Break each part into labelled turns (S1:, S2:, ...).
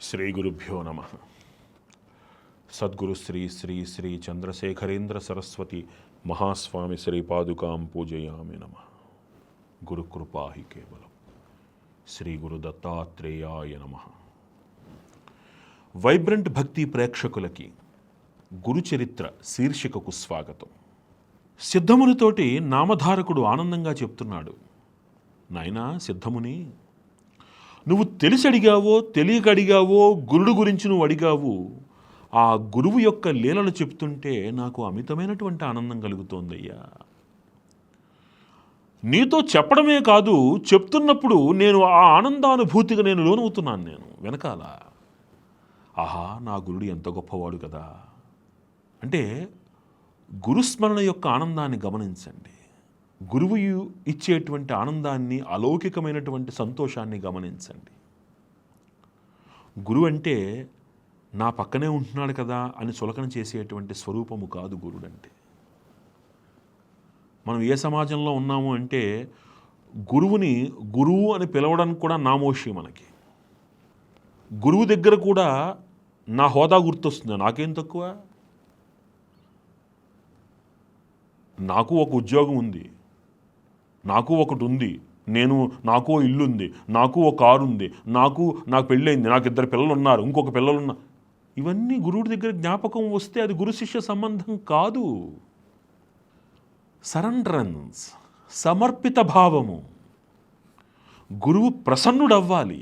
S1: శ్రీ గురుభ్యో నమ. సద్గురు శ్రీ శ్రీ శ్రీ చంద్రశేఖరేంద్ర సరస్వతి మహాస్వామి శ్రీపాదుకాం పూజయామి నమ. గురుకృపా హి కేవలం. శ్రీ గురు దత్తాత్రేయాయ నమ. వైబ్రెంట్ భక్తి ప్రేక్షకులకి గురుచరిత్ర శీర్షికకు స్వాగతం. సిద్ధమునితోటి నామధారకుడు ఆనందంగా చెప్తున్నాడు, నాయనా సిద్ధముని, నువ్వు తెలిసి అడిగావో తెలియక అడిగావో గురుడు గురించి నువ్వు అడిగావు. ఆ గురువు యొక్క లీలలు చెప్తుంటే నాకు అమితమైనటువంటి ఆనందం కలుగుతోందయ్యా. నీతో చెప్పడమే కాదు, చెప్తున్నప్పుడు నేను ఆ ఆనందానుభూతిగా నేను లోనవుతున్నాను. నేను వెనకాల ఆహా, నా గురుడు ఎంత గొప్పవాడు కదా అంటే గురుస్మరణ యొక్క ఆనందాన్ని గమనించండి. గురువు ఇచ్చేటువంటి ఆనందాన్ని, అలౌకికమైనటువంటి సంతోషాన్ని గమనించండి. గురువు అంటే నా పక్కనే ఉంటున్నాడు కదా అని చులకన చేసేటువంటి స్వరూపము కాదు గురుడు అంటే. మనం ఏ సమాజంలో ఉన్నాము అంటే గురువుని గురువు అని పిలవడానికి కూడా నామోషి మనకి. గురువు దగ్గర కూడా నా హోదా గుర్తొస్తుంది. నాకేం తక్కువ? నాకు ఒక ఉద్యోగం ఉంది, నాకు ఒకటి ఉంది, నాకు ఇల్లు ఉంది, నాకు ఒక కారు ఉంది, నాకు పెళ్ళయింది, నాకు 2 పిల్లలు ఉన్నారు, ఇంకొక పిల్లలు ఉన్నారు. ఇవన్నీ గురువుడి దగ్గర జ్ఞాపకం వస్తే అది గురు శిష్య సంబంధం కాదు. సరెండరెన్స్, సమర్పిత భావము. గురువు ప్రసన్నుడవ్వాలి.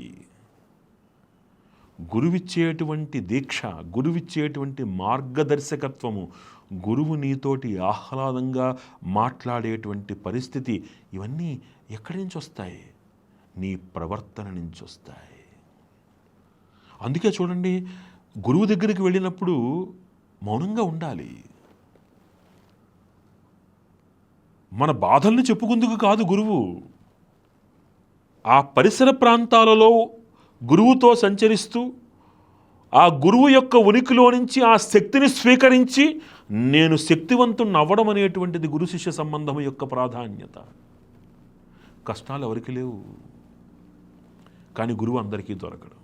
S1: గురువిచ్చేటువంటి దీక్ష, గురువిచ్చేటువంటి మార్గదర్శకత్వము, గురువు నీతోటి ఆహ్లాదంగా మాట్లాడేటువంటి పరిస్థితి, ఇవన్నీ ఎక్కడి నుంచి వస్తాయి? నీ ప్రవర్తన నుంచి వస్తాయి. అందుకే చూడండి, గురువు దగ్గరికి వెళ్ళినప్పుడు మౌనంగా ఉండాలి. మన బాధల్ని చెప్పుకుందుకు కాదు గురువు. ఆ పరిసర ప్రాంతాలలో గురువుతో సంచరిస్తూ ఆ గురువు యొక్క ఉనికిలో నుంచి ఆ శక్తిని స్వీకరించి నేను శక్తివంతుణ్ణి అవ్వడం అనేటువంటిది గురు శిష్య సంబంధం యొక్క ప్రాధాన్యత. కష్టాలు ఎవరికి లేవు, కానీ గురువు అందరికీ దొరకడు.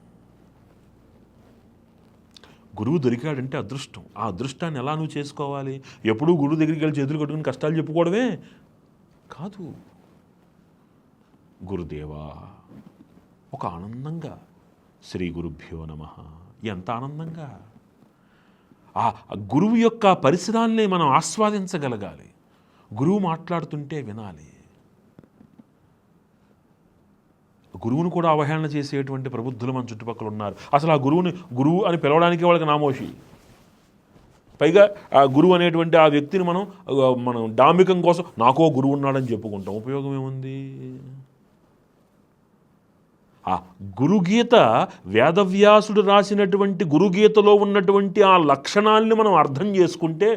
S1: గురువు దొరికాడంటే అదృష్టం. ఆ అదృష్టాన్ని ఎలా నువ్వు చేసుకోవాలి? ఎప్పుడూ గురువు దగ్గరికి వెళ్ళి చేతులు కట్టుకుని కష్టాలు చెప్పుకోవడమే కాదు. గురుదేవా, ఒక ఆనందంగా శ్రీ గురుభ్యో నమః, ఎంత ఆనందంగా ఆ గురువు యొక్క పరిసరాల్ని మనం ఆస్వాదించగలగాలి. గురువు మాట్లాడుతుంటే వినాలి. గురువును కూడా అవహేళన చేసేటువంటి ప్రబుద్ధులు మన చుట్టుపక్కల ఉన్నారు. అసలు ఆ గురువుని గురువు అని పిలవడానికి వాళ్ళకి నామోషి. పైగా ఆ గురువు అనేటువంటి ఆ వ్యక్తిని మనం డాంబికం కోసం నాకో గురువు ఉన్నాడని చెప్పుకుంటాం. ఉపయోగం ఏముంది? ఆ గురుగీత, వేదవ్యాసుడు రాసినటువంటి గురుగీతలో ఉన్నటువంటి ఆ లక్షణాలని మనం అర్థం చేసుకుంటే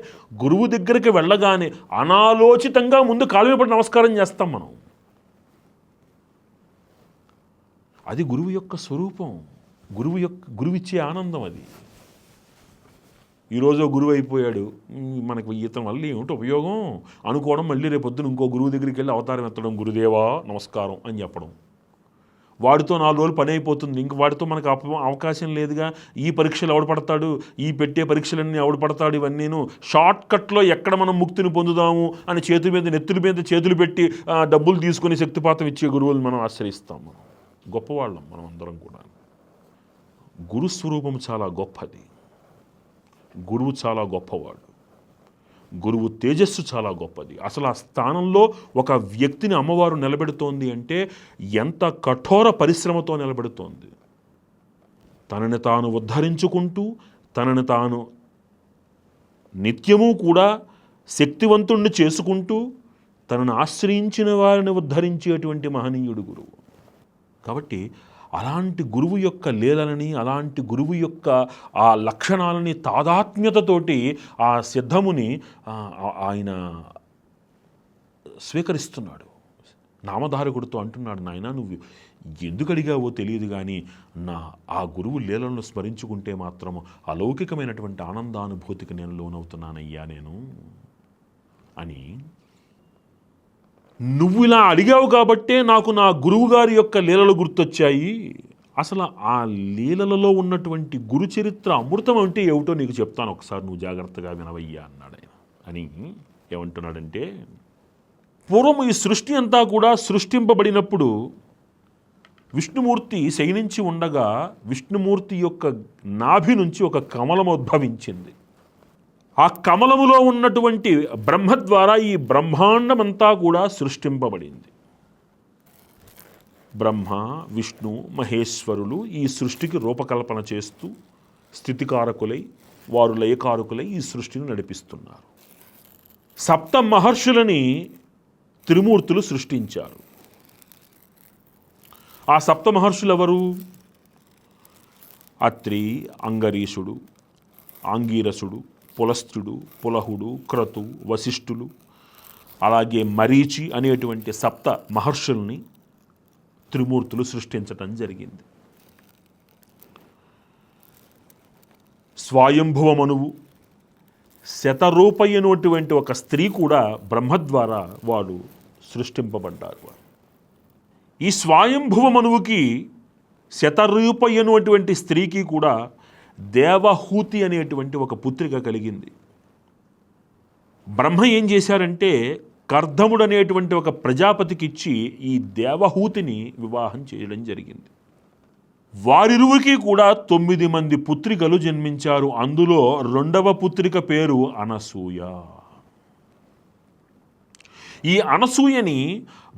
S1: గురువు దగ్గరికి వెళ్ళగానే అనాలోచితంగా ముందు కాలు మీద పడి నమస్కారం చేస్తాం మనం. అది గురువు యొక్క స్వరూపం, గురువిచ్చే ఆనందం అది. ఈరోజు గురువు అయిపోయాడు, మనకు ఇతని వల్ల ఏమిటి ఉపయోగం అనుకోవడం, మళ్ళీ రేపొద్దున ఇంకో గురువు దగ్గరికి వెళ్ళి అవతారం ఎత్తడం, గురుదేవా నమస్కారం అని చెప్పడం. వాడితో 4 రోజులు పని అయిపోతుంది. ఇంక వాడితో మనకు అవకాశం లేదుగా. ఈ పరీక్షలు ఎవడు పడతాడు, ఈ పెట్టే పరీక్షలన్నీ ఎవడు పడతాడు, ఇవన్నీను షార్ట్ కట్లో ఎక్కడ మనం ముక్తిని పొందుదాము అని నెత్తుల మీద చేతులు పెట్టి డబ్బులు తీసుకొని శక్తిపాతం ఇచ్చే గురువులు మనం ఆశ్రయిస్తాం. మనం గొప్పవాళ్ళం, మనం అందరం కూడా. గురుస్వరూపం చాలా గొప్పది. గురువు చాలా గొప్పవాడు. గురువు తేజస్సు చాలా గొప్పది. అసలు ఆ స్థానంలో ఒక వ్యక్తిని అమ్మవారు నిలబెడుతోంది అంటే ఎంత కఠోర పరిశ్రమతో నిలబెడుతోంది. తనని తాను ఉద్ధరించుకుంటూ, తనని తాను నిత్యము కూడా శక్తివంతుణ్ణి చేసుకుంటూ, తనను ఆశ్రయించిన వారిని ఉద్ధరించేటువంటి మహనీయుడు గురువు. కాబట్టి అలాంటి గురువు యొక్క లీలలని, అలాంటి గురువు యొక్క ఆ లక్షణాలని తాదాత్మ్యతతోటి ఆ సిద్ధముని ఆయన స్వీకరిస్తున్నాడు. నామధారకుడితో అంటున్నాడు, నాయనా నువ్వు ఎందుకు అడిగావో తెలియదు కానీ ఆ గురువు లీలలను స్మరించుకుంటే మాత్రము అలౌకికమైనటువంటి ఆనందానుభూతికి నేను లోనవుతున్నానయ్యా నేను అని. నువ్వు ఇలా అడిగావు కాబట్టే నాకు నా గురువుగారి యొక్క లీలలు గుర్తొచ్చాయి. అసలు ఆ లీలలలో ఉన్నటువంటి గురు చరిత్ర అమృతం అంటే ఏమిటో నీకు చెప్తాను, ఒకసారి నువ్వు జాగ్రత్తగా వినవయ్యా అన్నాడు ఆయన. అని ఏమంటున్నాడంటే, పూర్వం ఈ సృష్టి అంతా కూడా సృష్టింపబడినప్పుడు విష్ణుమూర్తి శయనించి ఉండగా విష్ణుమూర్తి యొక్క నాభి నుంచి ఒక కమలం ఉద్భవించింది. ఆ కమలములో ఉన్నటువంటి బ్రహ్మ ద్వారా ఈ బ్రహ్మాండమంతా కూడా సృష్టింపబడింది. బ్రహ్మ, విష్ణు, మహేశ్వరులు ఈ సృష్టికి రూపకల్పన చేస్తూ స్థితికారకులై వారు లయకారకులై ఈ సృష్టిని నడిపిస్తున్నారు. సప్త మహర్షులని త్రిమూర్తులు సృష్టించారు. ఆ సప్త మహర్షులు ఎవరు? అత్రి, అంగరీషుడు, ఆంగీరసుడు, పులస్త్యుడు, పులహుడు, క్రతు, వశిష్ఠులు, అలాగే మరీచి అనేటువంటి సప్త మహర్షుల్ని త్రిమూర్తులు సృష్టించటం జరిగింది. స్వయంభువ మనువు, శతరూపయ్యనటువంటి ఒక స్త్రీ కూడా బ్రహ్మ ద్వారా వాడు సృష్టింపబడ్డారు. ఈ స్వయంభువ మనువుకి శతరూపయ్యనటువంటి స్త్రీకి కూడా దేవహూతి అనేటువంటి ఒక పుత్రిక కలిగింది. బ్రహ్మ ఏం చేశారంటే కర్ధముడు అనేటువంటి ఒక ప్రజాపతికి ఇచ్చి ఈ దేవహూతిని వివాహం చేయడం జరిగింది. వారిరువురికి కూడా 9 మంది పుత్రికలు జన్మించారు. అందులో 2వ పుత్రిక పేరు అనసూయ. ఈ అనసూయని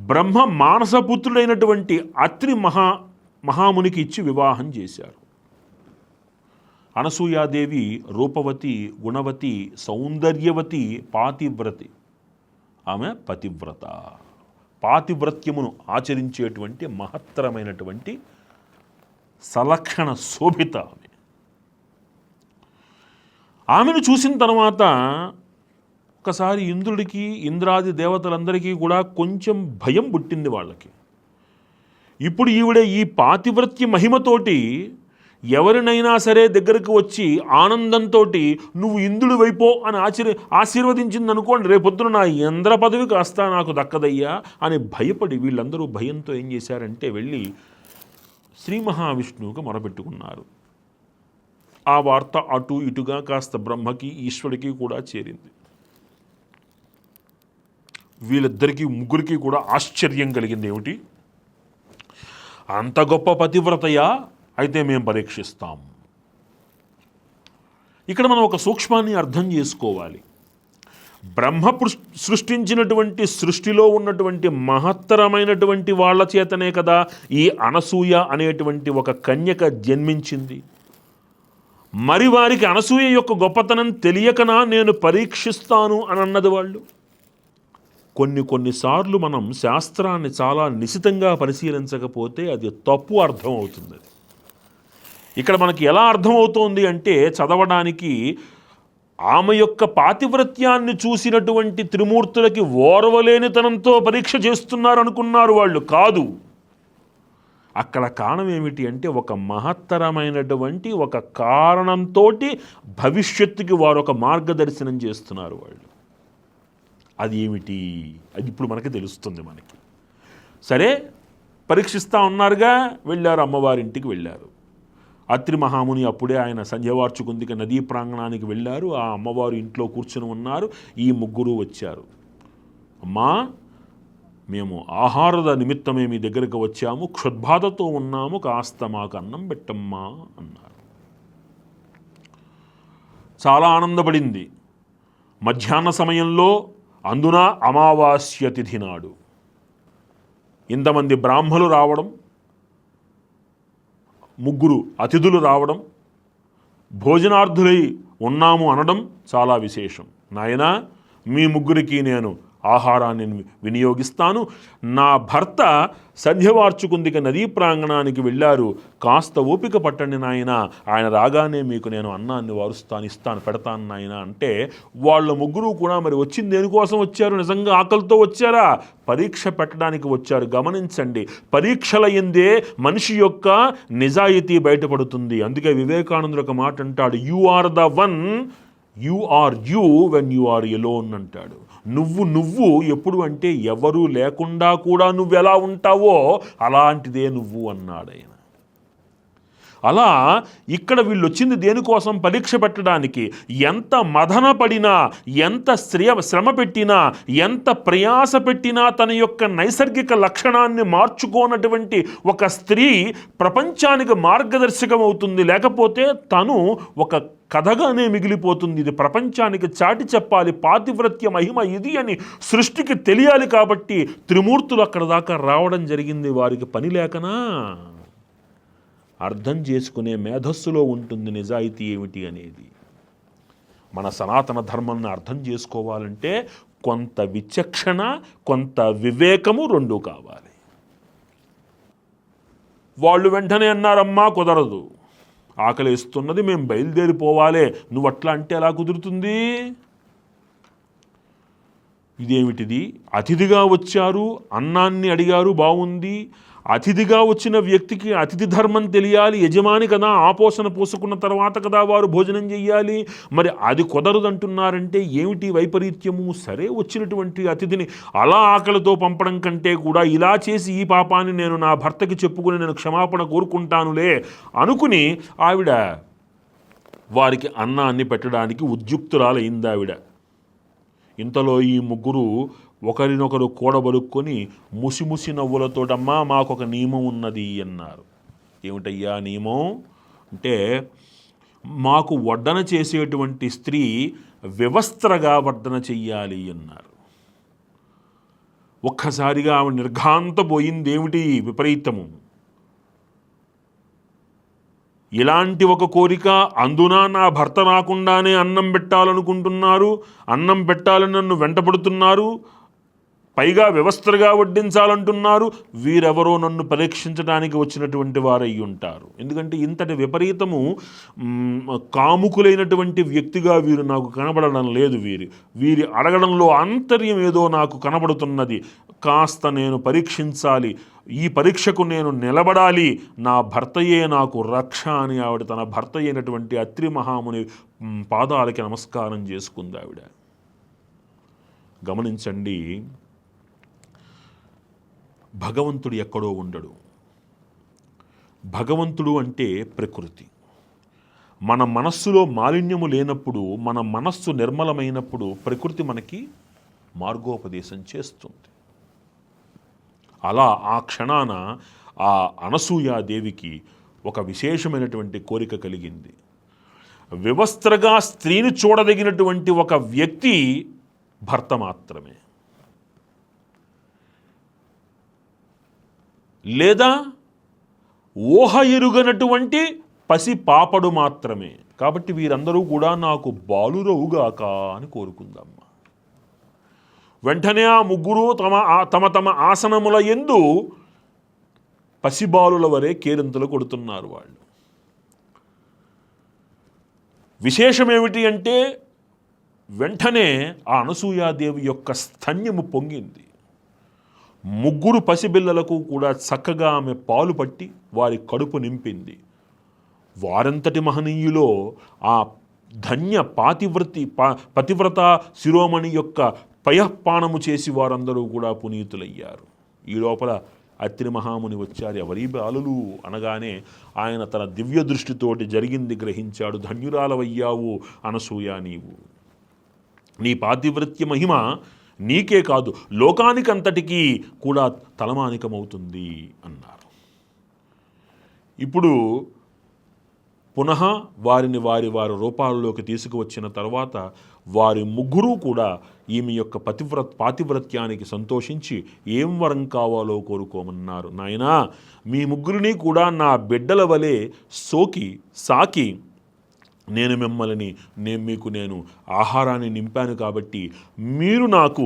S1: బ్రహ్మ మానసపుత్రుడైనటువంటి అత్రి మహామునికి ఇచ్చి వివాహం చేశారు. అనసూయాదేవి రూపవతి, గుణవతి, సౌందర్యవతి, పాతివ్రతి. ఆమె పతివ్రత. పాతివ్రత్యమును ఆచరించేటువంటి మహత్తరమైనటువంటి సలక్షణ శోభిత ఆమె. ఆమెను చూసిన తర్వాత ఒకసారి ఇంద్రుడికి, ఇంద్రాది దేవతలందరికీ కూడా కొంచెం భయం పుట్టింది వాళ్ళకి. ఇప్పుడు ఈవిడ ఈ పాతివ్రత్య మహిమతోటి ఎవరినైనా సరే దగ్గరకు వచ్చి ఆనందంతో నువ్వు ఇంద్రుడి వైపో అని ఆశీర్వదించింది అనుకోండి, రేపొద్దున నా ఇంద్ర పదవి కాస్త నాకు దక్కదయ్యా అని భయపడి వీళ్ళందరూ భయంతో ఏం చేశారంటే వెళ్ళి శ్రీ మహావిష్ణువుకు మొరపెట్టుకున్నారు. ఆ వార్త అటు ఇటుగా కాస్త బ్రహ్మకి, ఈశ్వరుడికి కూడా చేరింది. వీళ్ళిద్దరికీ ముగ్గురికి కూడా ఆశ్చర్యం కలిగింది. ఏమిటి, అంత గొప్ప పతివ్రతయా? అయితే మేము పరీక్షిస్తాం. ఇక్కడ మనం ఒక సూక్ష్మాన్ని అర్థం చేసుకోవాలి. బ్రహ్మ సృష్టించినటువంటి సృష్టిలో ఉన్నటువంటి మహత్తరమైనటువంటి వాళ్ళ చేతనే కదా ఈ అనసూయ అనేటువంటి ఒక కన్యక జన్మించింది. మరి వారికి అనసూయ యొక్క గొప్పతనం తెలియకనా నేను పరీక్షిస్తాను అని అన్నది వాళ్ళు. కొన్నిసార్లు మనం శాస్త్రాన్ని చాలా నిశితంగా పరిశీలించకపోతే అది తప్పు అర్థం అవుతుంది. ఇక్కడ మనకి ఎలా అర్థమవుతోంది అంటే చదవడానికి ఆమె యొక్క పాతివ్రత్యాన్ని చూసినటువంటి త్రిమూర్తులకి ఓర్వలేనితనంతో పరీక్ష చేస్తున్నారు అనుకున్నారు వాళ్ళు. కాదు, అక్కడ కారణం ఏమిటి అంటే ఒక మహత్తరమైనటువంటి ఒక కారణంతో భవిష్యత్తుకి వారు ఒక మార్గదర్శనం చేస్తున్నారు వాళ్ళు. అది ఏమిటి, అది ఇప్పుడు మనకి తెలుస్తుంది. మనకి సరే పరీక్షిస్తూ ఉన్నారుగా, వెళ్ళారు, అమ్మవారింటికి వెళ్ళారు. అత్రి మహాముని అప్పుడే ఆయన సంధ్యవార్చుకుందిక నదీ ప్రాంగణానికి వెళ్ళారు. ఆ అమ్మవారు ఇంట్లో కూర్చుని ఉన్నారు. ఈ ముగ్గురు వచ్చారు. అమ్మా, మేము ఆహాರದ నిమిత్తమే మీ దగ్గరకు వచ్చాము, క్షుద్బాధతో ఉన్నాము, కాస్త మాకు అన్నం పెట్టమ్మా అన్నారు. చాలా ఆనందపడింది. మధ్యాహ్న సమయంలో, అందున అమావాస్య తిథి నాడు ఇంతమంది బ్రాహ్మలు రావడం, ముగ్గురు అతిథులు రావడం, భోజనార్థులై ఉన్నాము అనడం చాలా విశేషం. నాయనా, మీ ముగ్గురికి నేను ఆహారాన్ని వినియోగిస్తాను. నా భర్త సంధ్యవార్చుకుందిక నదీ ప్రాంగణానికి వెళ్ళారు, కాస్త ఓపిక పట్టండి నాయన, ఆయన రాగానే మీకు నేను అన్నాన్ని వారుస్తాను, ఇస్తాను, పెడతాను నాయన అంటే వాళ్ళ ముగ్గురు కూడా మరి వచ్చింది దేనికోసం వచ్చారు? నిజంగా ఆకలితో వచ్చారా? పరీక్ష పెట్టడానికి వచ్చారు. గమనించండి, పరీక్షల యందే మనిషి యొక్క నిజాయితీ బయటపడుతుంది. అందుకే వివేకానందుడు ఒక మాట అంటాడు, you are the one, you are you when you are alone అంటాడు. నువ్వు ఎప్పుడు అంటే ఎవరూ లేకుండా కూడా నువ్వు ఎలా ఉంటావో అలాంటిదే నువ్వు అన్నాడు ఆయన. అలా ఇక్కడ వీళ్ళు వచ్చింది దేనికోసం? పరీక్ష పెట్టడానికి. ఎంత మదన పడినా, ఎంత శ్రమ పెట్టినా, ఎంత ప్రయాస పెట్టినా తన యొక్క నైసర్గిక లక్షణాన్ని మార్చుకోనటువంటి ఒక స్త్రీ ప్రపంచానికి మార్గదర్శకం అవుతుంది. లేకపోతే తను ఒక కథగానే మిగిలిపోతుంది. ఇది ప్రపంచానికి చాటి చెప్పాలి, పాతివ్రత్య మహిమ ఇది అని సృష్టికి తెలియాలి. కాబట్టి త్రిమూర్తులు అక్కడ దాకా రావడం జరిగింది. వారికి పని లేకనా? అర్థం చేసుకునే మేధస్సులో ఉంటుంది నిజాయితీ ఏమిటి అనేది. మన సనాతన ధర్మాన్ని అర్థం చేసుకోవాలంటే కొంత విచక్షణ, కొంత వివేకము రెండూ కావాలి. వాళ్ళు వెంటనే అన్నారమ్మా కుదరదు, ఆకలిస్తున్నది, మేము బయలుదేరిపోవాలే, నువ్వు అట్లా అంటే ఎలా కుదురుతుంది? ఇదేమిటిది? అతిథిగా వచ్చారు, అన్నాన్ని అడిగారు, బాగుంది. అతిథిగా వచ్చిన వ్యక్తికి అతిథి ధర్మం తెలియాలి. యజమాని కదా, ఆపోషణ పోసుకున్న తర్వాత కదా వారు భోజనం చెయ్యాలి. మరి అది కుదరదంటున్నారంటే ఏమిటి వైపరీత్యము? సరే, వచ్చినటువంటి అతిథిని అలా ఆకలితో పంపడం కంటే కూడా ఇలా చేసి ఈ పాపాన్ని నేను నా భర్తకి చెప్పుకుని నేను క్షమాపణ కోరుకుంటానులే అనుకుని ఆవిడ వారికి అన్నాన్ని పెట్టడానికి ఉద్యుక్తురాలైంది ఆవిడ. ఇంతలో ఈ ముగ్గురు ఒకరినొకరు కూడబలుక్కొని ముసిముసి నవ్వులతోటమ్మా మాకొక నియమం ఉన్నది అన్నారు. ఏమిటయ్యా నియమం అంటే, మాకు వడ్డన చేసేటువంటి స్త్రీ వివస్త్రగా వడ్డన చెయ్యాలి అన్నారు. ఒక్కసారిగా ఆమె నిర్ఘాంతపోయింది. ఏమిటి విపరీతము? ఇలాంటి ఒక కోరిక, అందున నా భర్త రాకుండానే అన్నం పెట్టాలనుకుంటున్నారు, అన్నం పెట్టాలని నన్ను వెంటపడుతున్నారు, పైగా వ్యవస్థగా వడ్డించాలంటున్నారు. వీరెవరో నన్ను పరీక్షించడానికి వచ్చినటువంటి వారై ఉంటారు. ఎందుకంటే ఇంతటి విపరీతము కాముకులైనటువంటి వ్యక్తిగా వీరు నాకు కనబడడం లేదు. వీరి అడగడంలో ఆంతర్యం ఏదో నాకు కనబడుతున్నది. కాస్త నేను పరీక్షించాలి, ఈ పరీక్షకు నేను నిలబడాలి, నా భర్తయే నాకు రక్ష అని ఆవిడ తన భర్త అయినటువంటి అత్రి మహాముని పాదాలకి నమస్కారం చేసుకుంది ఆవిడ. గమనించండి, భగవంతుడు ఎక్కడో ఉండడు. భగవంతుడు అంటే ప్రకృతి. మన మనస్సులో మాలిన్యము లేనప్పుడు, మన మనస్సు నిర్మలమైనప్పుడు ప్రకృతి మనకి మార్గోపదేశం చేస్తుంది. అలా ఆ క్షణాన ఆ అనసూయాదేవికి ఒక విశేషమైనటువంటి కోరిక కలిగింది. వివస్త్రగా స్త్రీని చూడదగినటువంటి ఒక వ్యక్తి భర్త మాత్రమే, లేదా ఊహ ఎరుగనటువంటి పసి పాపడు మాత్రమే. కాబట్టి వీరందరూ కూడా నాకు బాలురవుగాక అని కోరుకుందమ్మ. వెంటనే ఆ ముగ్గురు తమ తమ ఆసనముల యందు పసిబాలుల వరే కేరింతలు కొడుతున్నారు వాళ్ళు. విశేషమేమిటి అంటే, వెంటనే ఆ అనసూయాదేవి యొక్క స్తన్యము పొంగింది. ముగ్గురు పసిబిల్లలకు కూడా చక్కగా ఆమె పాలు పట్టి వారి కడుపు నింపింది. వారంతటి మహనీయులో ఆ ధన్య పతివ్రత శిరోమణి యొక్క పయఃపానము చేసి వారందరూ కూడా పునీతులయ్యారు. ఈ లోపల అత్రి మహాముని వచ్చారు. ఎవరీ బాలులు అనగానే ఆయన తన దివ్య దృష్టితోటి జరిగింది గ్రహించాడు. ధన్యురాలవయ్యావు అనసూయ, నీవు నీ పాతివ్రత్య మహిమ నీకే కాదు లోకానికంతటికీ కూడా తలమానికమవుతుంది అన్నారు. ఇప్పుడు పునః వారిని వారి రూపాల్లోకి తీసుకువచ్చిన తర్వాత వారి ముగ్గురు కూడా ఈమె యొక్క పాతివ్రత్యానికి సంతోషించి ఏం వరం కావాలో కోరుకోమన్నారు. నాయనా, మీ ముగ్గురిని కూడా నా బిడ్డల వలె సాకి నేను ఆహారాన్ని నింపాను కాబట్టి మీరు నాకు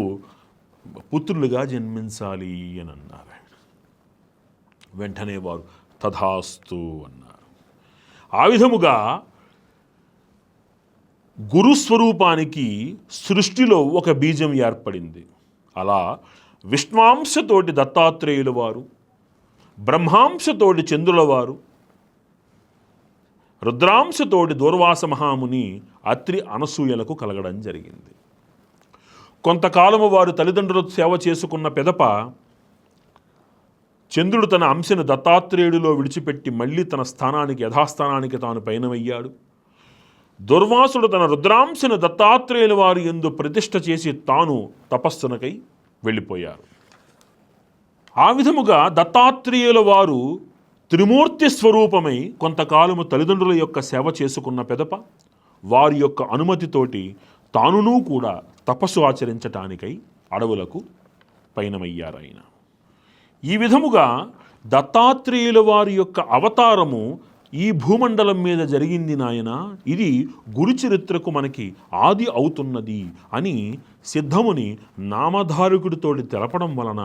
S1: పుత్రులుగా జన్మించాలి అని అన్నారు. వెంటనే వారు తథాస్తు అన్నారు. ఆ విధముగా గురుస్వరూపానికి సృష్టిలో ఒక బీజం ఏర్పడింది. అలా విష్ణువాంశతోటి దత్తాత్రేయుల వారు, బ్రహ్మాంశతోటి చంద్రుల వారు, రుద్రాంశతోటి దూర్వాస మహాముని అత్రి అనసూయలకు కలగడం జరిగింది. కొంతకాలము వారు తల్లిదండ్రులకు సేవ చేసుకున్న పెదప చంద్రుడు తన అంశను దత్తాత్రేయుడిలో విడిచిపెట్టి మళ్ళీ తన స్థానానికి యథాస్థానానికి తాను పయనమయ్యాడు. దుర్వాసుడు తన రుద్రాంశను దత్తాత్రేయుల వారి యందు ప్రతిష్ఠ చేసి తాను తపస్సునకై వెళ్ళిపోయారు. ఆ విధముగా దత్తాత్రేయుల వారు త్రిమూర్తి స్వరూపమై కొంతకాలము తల్లిదండ్రుల యొక్క సేవ చేసుకున్న పెదప వారి యొక్క అనుమతితోటి తానునూ కూడా తపస్సు ఆచరించటానికై అడవులకు పయనమయ్యారాయన. ఈ విధముగా దత్తాత్రేయుల వారి యొక్క అవతారము ఈ భూమండలం మీద జరిగింది నాయన, ఇది గురుచరిత్రకు మనకి ఆది అవుతున్నది అని సిద్ధముని నామధారకుడితోటి తెలపడం వలన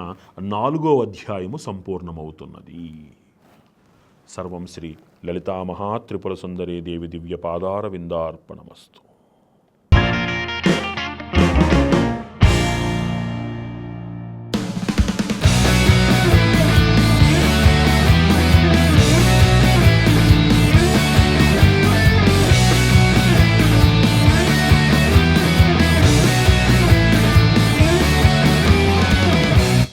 S1: 4వ అధ్యాయము సంపూర్ణమవుతున్నది. సర్వం శ్రీ లలితా మహాత్రిపుర సుందరీ దేవి దివ్య పాదార విందార్పణమస్తు.